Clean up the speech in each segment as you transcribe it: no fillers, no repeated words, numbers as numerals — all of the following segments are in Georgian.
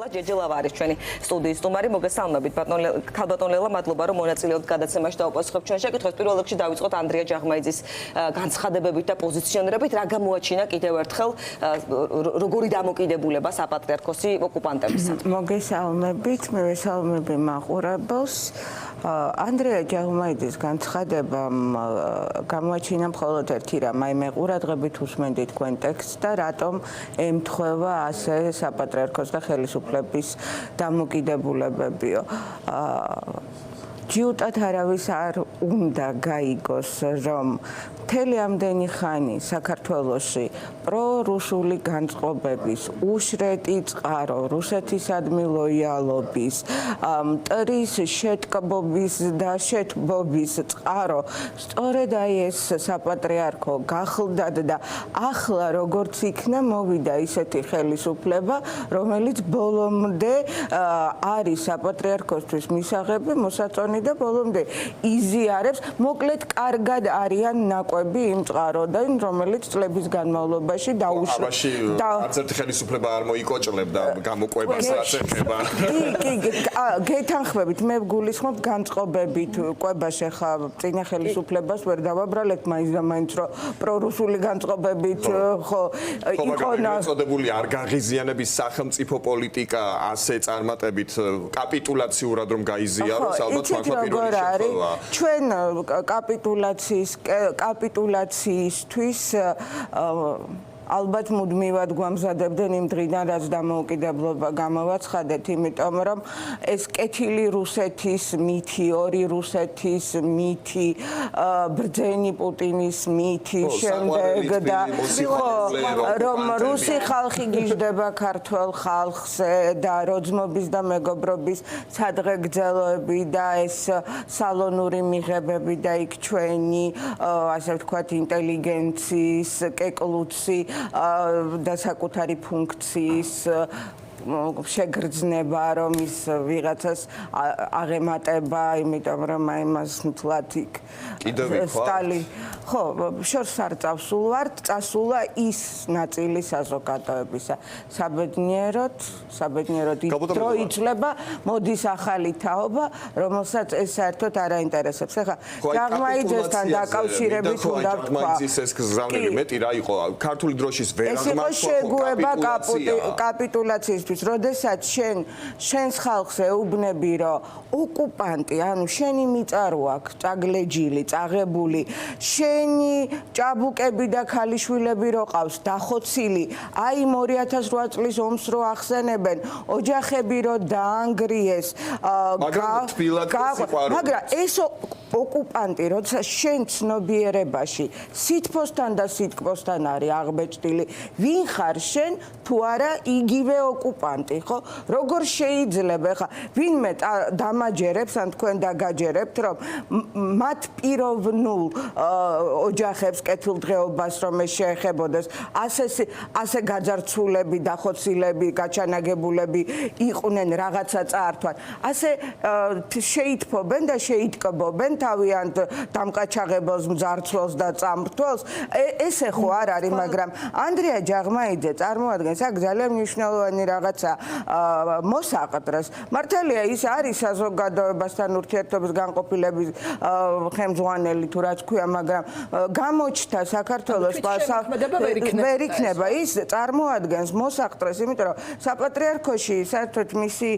ლელა ჯეჯილავა არის ჩვენი სტუდიის სტუმარი. მოგესალმებით ქალბატონ ლელა, მადლობა რომ მონაწილეობთ გადაცემაში და უპასუხობთ ჩვენ შეკითხვას. პირველ რიგში დავიწყოთ ანდრია ჯაღმაიძის განცხადებებით და პოზიციონირებით. რა გამოაჩინა კიდევ ერთხელ როგორი დამოკიდებულება საპატრიარქოსი ოკუპანტებისადმი? მოგესალმებით, მივესალმები მაყურებელს. ანდრია ჯაღმაიძის განცხადებამ გამოაჩინა მხოლოდ ერთი რამ, აი მე ყურადღებით უსმენდი თქვენ ტექსტს და რატომ ემთხვევა ასე საპატრიარქოს და ხელისუფლების დამოკიდებულებებიო. ჯიუტად არავის არ უნდა გაიგოს, რომ მთელი ამდენი ხანი საქართველოში პრორუსული განწყობების, უშრეტი წყარო, რუსეთისადმი ლოიალობის, მტრის შეტკბობის და შეთბობის წყარო, სწორედ აი ეს საპატრიარქო გახლდათ და ახლა როგორც იქნა მოვიდა ისეთი ხელისუფლება, რომელიც ბოლომდე არის საპატრიარქოსთვის მისაღები, მოსაწონი და ბოლომდე იზიარებს, მოკლედ კარგად არიან ნაკვები იმ წყაროდან, რომელიც წლების განმავლობაში დაუშვა. არც ერთი ხელისუფლება არ მოიკოჭლებდა გამოკვებას რაც ეხება. კი, გეთანხმებით, მე გულისხმობ განწყობებით კვებას ეხა წინა ხელისუფლებას ვერ დავაბრალეთ მაინც და მაინც რომ პრორუსული განწყობებით ხო იქონა წოდებული არ გაღიზიანების სახელმწიფო პოლიტიკა ასე წარმატებით კაპიტულაციურად რომ გაიზიაროს ალბათ როგორ არის ჩვენ კაპიტულაციისთვის ალბათ მუდმივად გვამზადებდნენ იმ დღიდან, რაც დამოუკიდებლობა გამოვაცხადეთ, იმიტომ რომ ეს კეთილი რუსეთის მითი, ორი რუსეთის მითი, ბრძენი პუტინის მითი, შემდეგ და რომ რუსი ხალხი გიждდება ქართველ ხალხს და როძმობის და მეგობრობის სადღეგრძელოები და ეს სალონური მიღებები და იქ ჩვენი, ასე ვთქვათ, ინტელიგენციის კეკლუცი და საკუთარი ფუნქციის შეგრძნება, რომ ის ვიღაცას აღემატება, იმიტომ რომ აი მას მთლად იქ სტალი ხო, შორს არ წავსულვართ, წასულა ის ნაწილი საზოგადოებისა. საბედნიეროდ დრო იცვლება, მოდის ახალი თაობა, რომელსაც ეს საერთოდ არ აინტერესებს. ეხლა ჯაღმაიძესთან დაკავშირებით უნდა ვთქვა. ეს გზავნილი მეტი რა იყო? ქართული დროშის ვერაღმართვა ეს იყო შეგუება კაპიტულაციის როდესაც შენს ხალხს ეუბნები, რომ ოკუპანტი, ანუ შენი მიწარო აქვს, წაგლეჯილი, წაღებული, შენი ჭაბუკები და ქალიშვილები რო ყავს, დახოცილი, აი 2008 წლის ომს რო ახსენებენ, ოჯახები რო დაანგრიეს, მაგრამ ეს ოკუპანტი, როცა შენ ცნობიერებაში სითფოსთან და სიტყვოსთან არის აღბეჭდილი, ვინ ხარ შენ, თუ არა იგივე ოკუპანტი, ხო? როგორ შეიძლება, ხა, ვინმე დამაჯერებს, ან თქვენ დაგაჯერებთ, რომ მათ პიროვნულ ოჯახებს კეთილდღეობას რომ ეს შეეხებოდეს, ასე გაძარცულები, დახოცილები, გაჩანაგებულები იყვნენ რაღაცა წაართვან. ასე შეითფობენ და შეიტკბობენ თავიანთ დამკაჩაღებელს, მძარცველს და წამრთველს. ესე ხო არ არის, მაგრამ ანდრია ჯაღმაიძე წარმოადგენს აქ ძალიან მნიშვნელოვანი რაღაცა მოსაყდრს. მართალია ის არის საზოგადოებასთან ურთიერთობის განყოფილების ხელმძღვანელი თუ რაც ქვია, მაგრამ გამოჩნდა საქართველოს ვერ იქნება. ის წარმოადგენს მოსაყდრს, იმიტომ რომ საპატრიარქოში საერთოდ მისი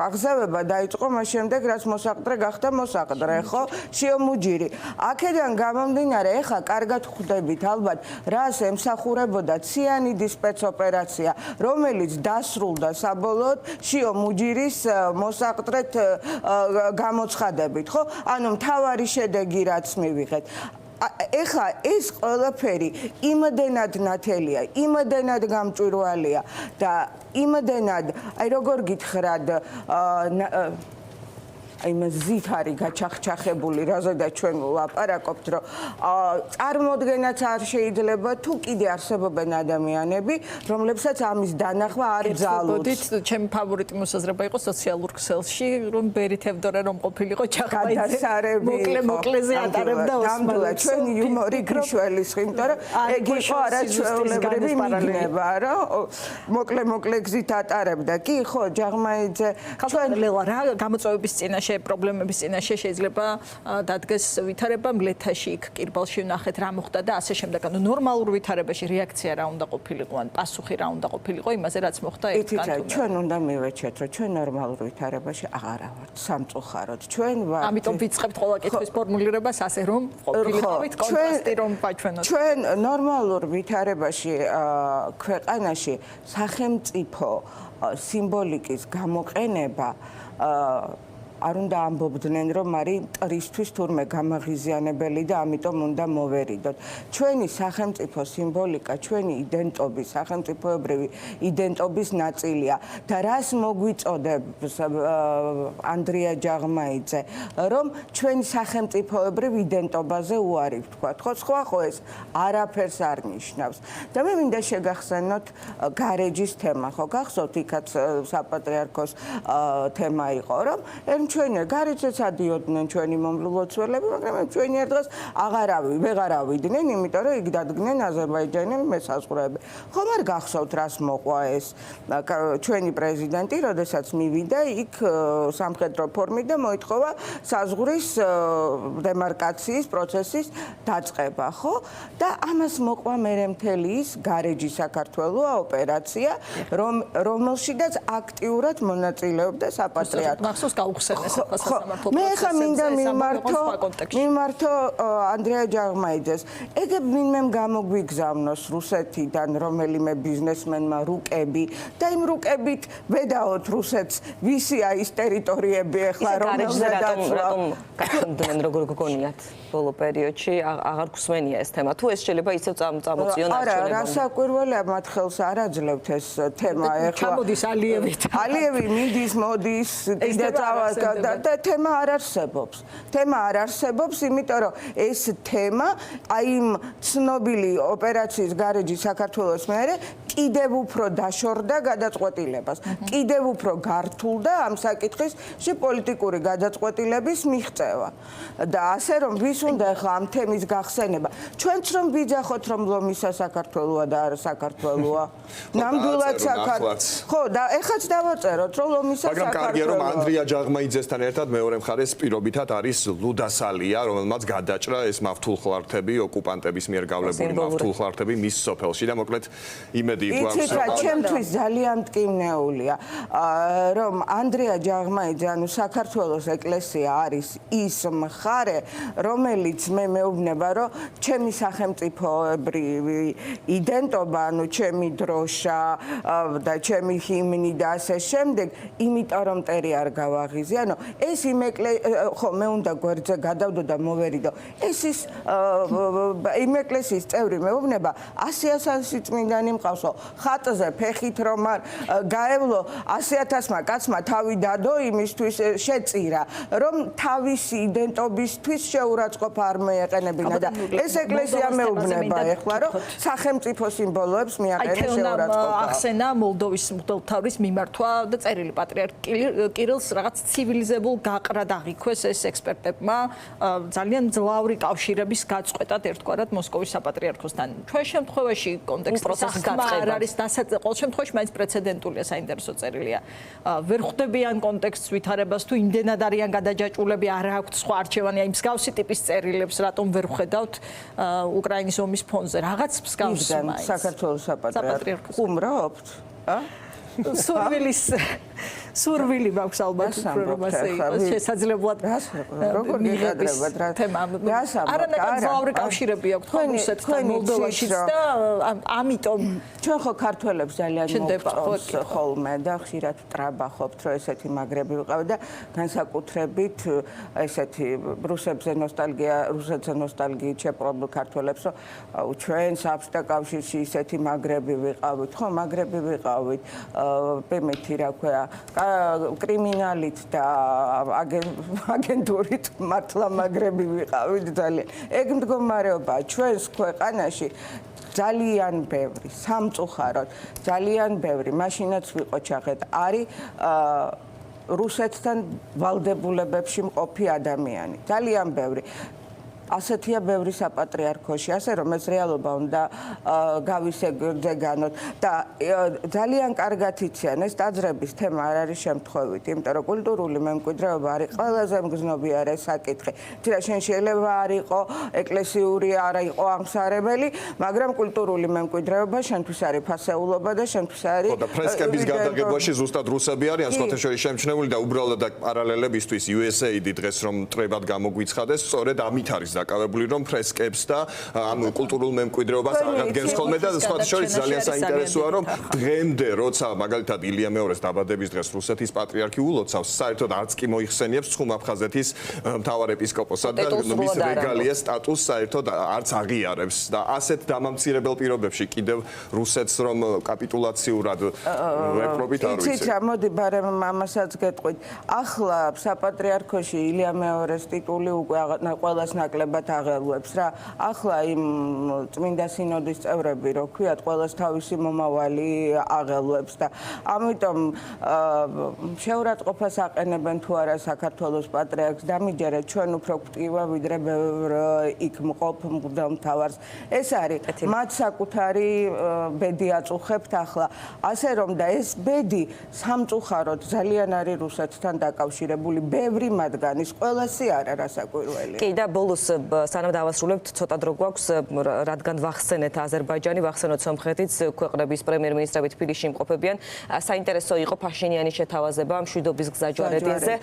აღზევება დაიწყო მას შემდეგ, რაც მოსაყდრე გახდა მოსაყდრე, ხო? შიომუჯირი. აქედან გამომდინარე, ეხა კარგად ხვდებით ალბათ, რას ემსახურებოდა ციანიდის სპეცოპერაცია, რომელიც დასრულდა საბოლოოდ შიომუჯირის მოსაყდრეთ გამოცხადებით, ხო? ანუ მთავარი შედეგი რაც მივიღეთ. ეხლა ეს ყველაფერი იმდენად ნათელია, იმდენად გამჭვირვალეა და იმდენად, აი როგორ გითხრათ, აი მზით არის გაჩახჩახებული, რაზედაც ჩვენ ვლაპარაკობთ, რომ წარმოდგენაც არ შეიძლება თუ კიდე არსებობენ ადამიანები, რომლებსაც ამის დანახვა არ ძალუძს. ჩემი ფავორიტი მოსაზრება იყო სოციალურ ქსელში, რომ ბერი თევდორე რომ ყოფილიყო ჩახმაიძე მოკლეზე ატარებდა ოსმალებს. ჩვენ იუმორი გრიშველის, იმიტომ რომ ეგ იყო არაჩვეულებრივი მიგნება, რომ მოკლე გზით ატარებდა. კი, ხო, ჯაღმაიძე ჩვენ ლელა რა გამოწვევების წინაშე, პრობლემების წინაშე შეიძლება დადგეს ვითარება მლეთაში, იქ კირბალში ვნახეთ რა მოხდა და ასე შემდეგ. ანუ ნორმალურ ვითარებაში რეაქცია რა უნდა ყოფილიყო, ან პასუხი რა უნდა ყოფილიყო იმაზე, რაც მოხდა ერთგან. ჩვენ უნდა მივეჩეთ, რომ ჩვენ ნორმალურ ვითარებაში აღარა ვართ, სამწუხაროდ. ჩვენ ვართ. ამიტომ ვიწყებთ ყველა კითხვის ფორმულირებას ასე რომ ყოფილიყავით კონტრასტი რომ ვაჩვენოთ. ჩვენ ნორმალურ ვითარებაში ქვეყანაში სახელმწიფო სიმბოლიკის გამოყენება არ უნდა ამბობდნენ, რომ არის მტრისთვის თურმე გამაღიზიანებელი და ამიტომ უნდა მოვერიდოთ. ჩვენი სახელმწიფო სიმბოლიკა, ჩვენი იდენტობის, სახელმწიფოებრივი იდენტობის ნაწილია და რას მოგვიწოდებს ანდრია ჯაღმაიძე, რომ ჩვენი სახელმწიფოებრივ იდენტობაზე უარი ვთქვათ. ხო ეს არაფერს არ ნიშნავს. და მე მინდა შეგახსენოთ გარეჯის თემა, ხო გახსოვთ იქაც საპატრიარქოს თემა იყო, რომ ჩვენი გარეჯეც ადიოდნენ ჩვენი მომლულოცველები, მაგრამ ჩვენი ერთ დღეს ვეღარ ავიდნენ, იმიტომ რომ იქ დადგნენ აზერბაიჯანელი მესაზღვრეები. ხომ არ გახსოვთ რას მოყვა ეს ჩვენი პრეზიდენტი, როდესაც მივიდა იქ სამხედრო ფორმით და მოითხოვა საზღვრის დემარკაციის პროცესის დაწყება, ხო? და ამას მოყვა მერე მთელი ის გარეჯი საქართველოა ოპერაცია, რომელშიდაც აქტიურად მონაწილეობდა საპატრიარქო. მახსოვს გაუხსენეს მე ხა მინდა მიმართო ანდრია ჯაღმაიძეს. ეგ ვინმემ გამოგვიგზავნოს რუსეთიდან რომელიმე ბიზნესმენმა რუკები და იმ რუკებით ვედაოთ რუსეთს ვისია ის ტერიტორიები ახლა რომელზედაც რატომ გახსნდნენ როგორ გგონიათ ბოლო პერიოდში აღარ გვსმენია ეს თემა თუ ეს შეიძლება ისევ წამოწიონ არჩევნებამდე. რა საკვირველია მათ ხელს არ აძლევთ ეს თემა ახლა. ჩამოდის ალიევით. ალიევი მიდის, მოდის, კიდე და თემა არ არსებობს. თემა არ არსებობს, იმიტომ რომ ეს თემა აი იმ ცნობილი ოპერაციის გარეჯი საქართველოს მერე კიდევ უფრო დაშორდა გადაწყვეტილებას. კიდევ უფრო გართულდა ამ საკითხში პოლიტიკური გადაწყვეტილების მიღწევა. და ასე რომ ვის უნდა ახლა ამ თემის გახსენება? ჩვენც რომ ვიძახოთ რომ ლომისა საქართველოა და არა საქართველოა. ნამდვილად საქართველოს. ხო, და ეხაც დავაწეროთ რომ ლომისა საქართველოა. მაგრამ კარგია რომ ანდრია ჯაღმაიძესთან ერთად მეორე მხარეს პირობითად არის ლუდასალია, რომელმაც გადაჭრა ეს მავთულხლართები, ოკუპანტების მიერ გავლებული მავთულხლართები მის სოფელში და მოკლედ იმედი გვაქვს. იცით რა, ჩემთვის ძალიან მტკივნეულია, რომ ანდრია ჯაღმაიძე, ანუ საქართველოს ეკლესია არის ის მხარე, რომელიც მე მეუბნება, რომ ჩემი სახელმწიფოებრივი იდენტობა, ანუ ჩემი დროშა და ჩემი ჰიმნი და ასე შემდეგ, იმიტომ რომ მტერი არ გავაღიზიანო, ეს ხო მე უნდა გვერდზე გადავდო და მოვერიდო. ეს ის იმ ეკლესიის წევრი მეუბნება 100-100 წმინდანი მყავსო. ხატზე ფეხით რომ არ გაევლო 100,000-მა კაცმა თავი დადო იმისთვის შეწირა, რომ თავისი იდენტობისთვის შეურაცხყოფა არ მეეყენებინა და ეს ეკლესია მეუბნება ეხლა რომ სახელმწიფო სიმბოლოებს მიაყენე შეურაცხყოფა. ახსენა მოლდოვის მღვდელმთავრის მიმართვა და წერილი პატრიარქ კირილს რაღაც ცივილიზებულ გაყრად აღიქვეს ეს ექსპერტებმა ძალიან მძლავრი კავშირების გაწყვეტად ერთგვარად მოსკოვის საპატრიარქოსთან. ჩვენ შემთხვევაში კონტექსტის აღქმა არ არის ყოველ შემთხვევაში მაინც პრეცედენტულია, საინტერესო წერილია. ვერ ხვდებიან კონტექსტს ვითარებას თუ იმდენად არიან გადაჯაჭვულები, არ აქვთ სხვა არჩევანი, აი მსგავსი ტიპის წერილებს რატომ ვერ ხვედავთ უკრაინის ომის ფონზე? რაღაც მსგავს მაინც. საქართველოს საპატრიარქო ხუმრობთ? სურვილი მაქვს ალბათ რომ ასე იყოს შესაძლებლად როგორ გიყადრებათ რა თემა არანაკლებ მძლავრი კავშირები აქვს ხო რუსეთთან მოლდოვაშიც და ამიტომ ჩვენ ხო ქართველებს ძალიან მოგწონს ხოლმე და ხშირად ვტრაბახობთ რომ ესეთი მაგრები ვიყავ და განსაკუთრებით ესეთი რუსებზე ნოსტალგიით შეპყრობილ ქართველებს რომ ჩვენ საბჭოთა კავშირში ისეთი მაგრები ვიყავით ხო მაგრები ვიყავით პემეთი რა ქვია კრიმინალით და აგენტურით მართლა მაგრები ვიყავით ძალიან. ეგ მდგომარეობა ჩვენს ქვეყანაში ძალიან ბევრი, სამწუხაროდ, ძალიან ბევრი, მაშინაც ვიყოჩახეთ, არის რუსეთთან ვალდებულებებში მყოფი ადამიანი. ძალიან ბევრი. ასეთია ბევრი საპატრიარქოში, ასე რომ ეს რეალობა უნდა გავისეგანოთ და ძალიან კარგად იციან ეს ტაძრების თემა არ არის შემთხვევით, იმიტომ რომ კულტურული მემკვიდრეობა არის ყველაზე მგზნობიარე საკითხი. თირა შენ შეიძლება არ იყო ეკლესიური, არ იყო ამსარებელი, მაგრამ კულტურული მემკვიდრეობა შენთვის არის ფასეულობა და შენთვის არის და ფრესკების გადაღებაში ზუსტად რუსები არიან სხვათა შორის შემჩნეული და უბრალოდ პარალელებისთვის USAID დღეს რომ ტრებად გამოგვიცხადეს, სწორედ ამით არის დაკავებული რომ ფრესკებს და ამ კულტურულ მემკვიდრეობას აღადგენს ხოლმე და სხვათა შორის ძალიან საინტერესოა რომ დღემდე როცა მაგალითად ილია მეორეს დაბადების დღეს რუსეთის პატრიარქი ულოცავს საერთოდ არც კი მოიხსენიებს ცხუმ-აფხაზეთის მთავარ ეპისკოპოსად და მის რეგალიას სტატუსს საერთოდ არც აღიარებს და ასეთ დამამცირებელ პირობებში კიდევ რუსეთს რომ კაპიტულაციურად ვეპრობით არ ვიცი. იცით რა, მოდი ბარემ ამასაც გეტყვით. ახლა საპატრიარქოში ილია მეორეს ტიტული უკვე ყველას ნაკლებად აღელვებს რა. ახლა იმ წმინდა სინოდის წევრები რო ქვიათ, ყველას თავისი მომავალი აღელვებს და ამიტომ შეურაცხყოფას აყენებენ თუ არა საქართველოს პატრიარქს დამიჯერეთ ჩვენ უფრო გვტკივა ვიდრე ბევრ იქ მყოფ მღვდელმთავარს. ეს არის მათ საკუთარი ბედი აწუხებთ ახლა. ასე რომ და ეს ბედი სამწუხაროდ ძალიან არის რუსეთთან დაკავშირებული. ბევრი მათგანის ყველასი არა რასაკვირველია. კი და ბოლოს სანამ დავასრულებთ ცოტა დრო გვაქვს რადგან ვახსენეთ აზერბაიჯანი, ვახსენოთ სომხეთიც ქვეყნების პრემიერ-მინისტრები თბილისში იმყოფებიან. საინტერესო იყო ფაშინიანის შეთავაზება მშვიდობის გზა ჯვარედინზე.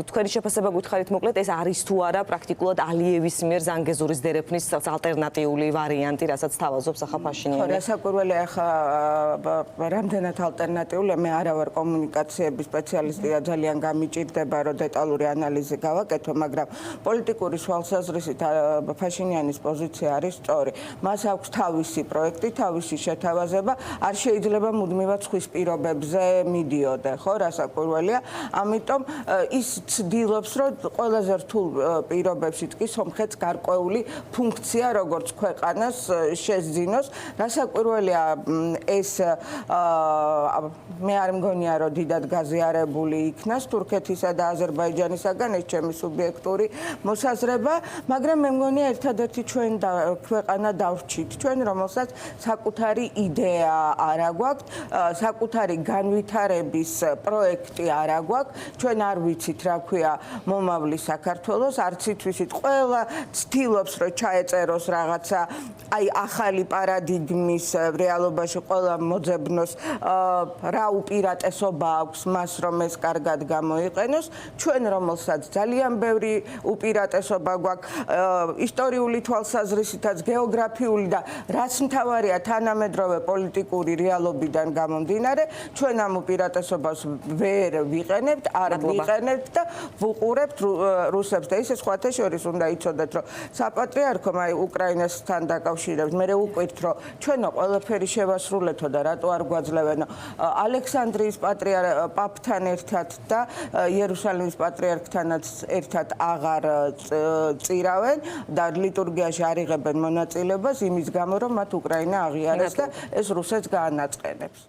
თქვენი შეფასება გითხარით მოკლედ ეს არის თუ არა პრაქტიკულად ალიევის მიერ ზანგეზურის დერეფნის ალტერნატიული ვარიანტი, რასაც თავაზობს ახლა ფაშინიანი. ხო, რასაკვირველია ახლა რამდენად ალტერნატიულია, მე არა ვარ კომუნიკაციების სპეციალისტი და ძალიან გამიჭირდება რომ დეტალური ანალიზი გავაკეთო, მაგრამ პოლიტიკური სვალსაზრისით ფაშინიანის პოზიცია არის სწორი. მას აქვს თავისი პროექტი, თავისი შეთავაზება, არ შეიძლება მუდმივად ხვის პირობებზე მიდიოდე, ხო, რასაკვირველია. ამიტომ ის ცდილობს, რომ ყველაზე რთულ პირობებშიც კი სომხეთს გარკვეული ფუნქცია როგორც ქვეყანას შესძინოს. რასაკვირველია ეს მე არ მგონია რომ დიდად გაზიარებული იქნას თურქეთისა და აზერბაიჯანისაგან ეს ჩემი სუბიექტური მოსაზრება, მაგრამ მე მგონია ერთადერთი ჩვენ ქვეყანა დავრჩით ჩვენ რომელსაც საკუთარი იდეა არ აგვაქვს, საკუთარი განვითარების პროექტი არ აგვაქვს, ჩვენ არ ვიცით რა ქვია მომავლის საქართველოს, არც ითვისით ყველა ცდილობს რომ ჩაეწეროს რაღაცა აი ახალი პარადიგმის რეალობაში ყველა მოძებნოს რა უპირატესობა აქვს მას რომ ეს კარგად გამოიყენოს, ჩვენ რომელსაც ძალიან ბევრი უპირატესობა გვაქვს ისტორიული თვალსაზრისითაც, გეოგრაფიული და რაც მთავარია თანამედროვე პოლიტიკური რეალობიდან გამომდინარე, ჩვენ ამ უპირატესობას ვერ ვიყენებთ, არ ვიყენებთ და ვუყურებთ რუსებს და ისე სხვათა შორის უნდა იცოდეთ, რომ საპატრიარქომ აი უკრაინასთან დაკავშირებით, მე ვუყვირთ, რომ ჩვენო ყველაფერი შევასრულეთო და რატო არ გვაძლევენო ალექსანდრიის პაპთან ერთად და იერუსალიმის პატრიარქთანაც ერთად აღარ წირავენ და ლიტურგიაში არ იღებენ მონაწილეობას იმის გამო, რომ მათ უკრაინა აღიარეს და ეს რუსეთს გაანაწყენებს.